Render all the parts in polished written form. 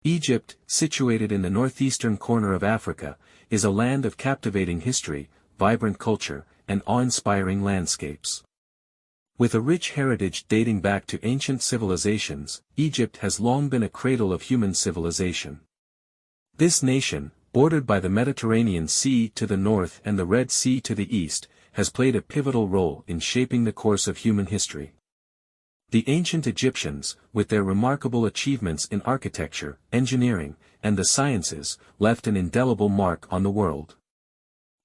Egypt, situated in the northeastern corner of Africa, is a land of captivating history, vibrant culture, and awe-inspiring landscapes. With a rich heritage dating back to ancient civilizations, Egypt has long been a cradle of human civilization. This nation, bordered by the Mediterranean Sea to the north and the Red Sea to the east, has played a pivotal role in shaping the course of human history. The ancient Egyptians, with their remarkable achievements in architecture, engineering, and the sciences, left an indelible mark on the world.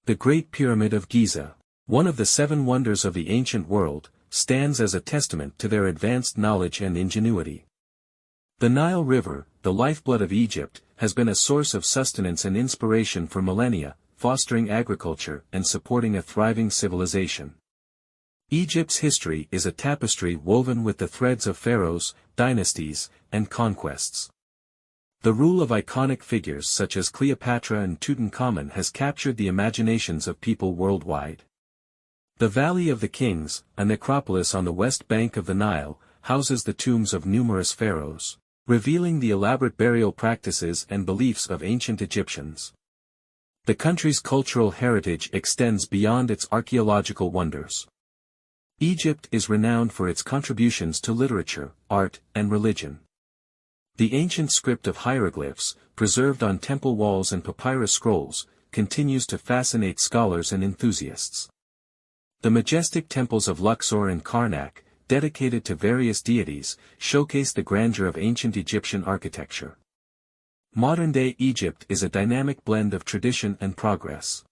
The Great Pyramid of Giza, one of the 7 wonders of the ancient world, stands as a testament to their advanced knowledge and ingenuity. The Nile River, the lifeblood of Egypt, has been a source of sustenance and inspiration for millennia, fostering agriculture and supporting a thriving civilization. Egypt's history is a tapestry woven with the threads of pharaohs, dynasties, and conquests. The rule of iconic figures such as Cleopatra and Tutankhamun has captured the imaginations of people worldwide. The Valley of the Kings, a necropolis on the west bank of the Nile, houses the tombs of numerous pharaohs, revealing the elaborate burial practices and beliefs of ancient Egyptians. The country's cultural heritage extends beyond its archaeological wonders. Egypt is renowned for its contributions to literature, art, and religion. The ancient script of hieroglyphs, preserved on temple walls and papyrus scrolls, continues to fascinate scholars and enthusiasts. The majestic temples of Luxor and Karnak, dedicated to various deities, showcase the grandeur of ancient Egyptian architecture. Modern-day Egypt is a dynamic blend of tradition and progress.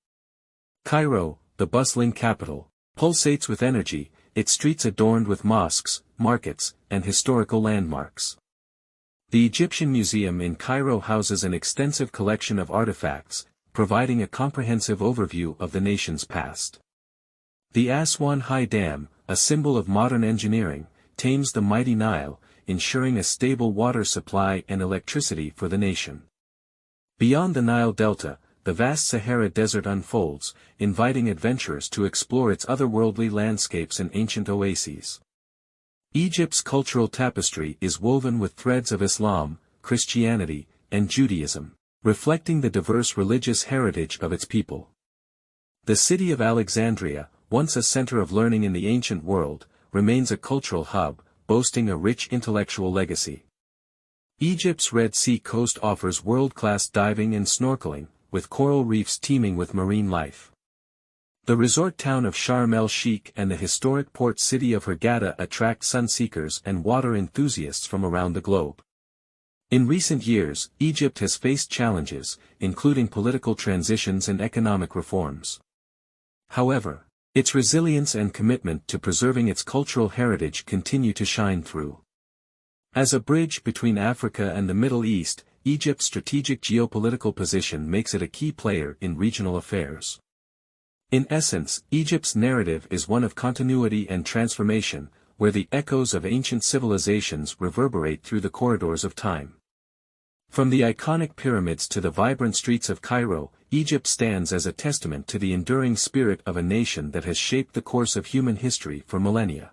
Cairo, the bustling capital, pulsates with energy, its streets adorned with mosques, markets, and historical landmarks. The Egyptian Museum in Cairo houses an extensive collection of artifacts, providing a comprehensive overview of the nation's past. The Aswan High Dam, a symbol of modern engineering, tames the mighty Nile, ensuring a stable water supply and electricity for the nation. Beyond the Nile Delta, the vast Sahara Desert unfolds, inviting adventurers to explore its otherworldly landscapes and ancient oases. Egypt's cultural tapestry is woven with threads of Islam, Christianity, and Judaism, reflecting the diverse religious heritage of its people. The city of Alexandria, once a center of learning in the ancient world, remains a cultural hub, boasting a rich intellectual legacy. Egypt's Red Sea coast offers world-class diving and snorkeling, with coral reefs teeming with marine life. The resort town of Sharm el-Sheikh and the historic port city of Hurghada attract sunseekers and water enthusiasts from around the globe. In recent years, Egypt has faced challenges, including political transitions and economic reforms. However, its resilience and commitment to preserving its cultural heritage continue to shine through. As a bridge between Africa and the Middle East, Egypt's strategic geopolitical position makes it a key player in regional affairs. In essence, Egypt's narrative is one of continuity and transformation, where the echoes of ancient civilizations reverberate through the corridors of time. From the iconic pyramids to the vibrant streets of Cairo, Egypt stands as a testament to the enduring spirit of a nation that has shaped the course of human history for millennia.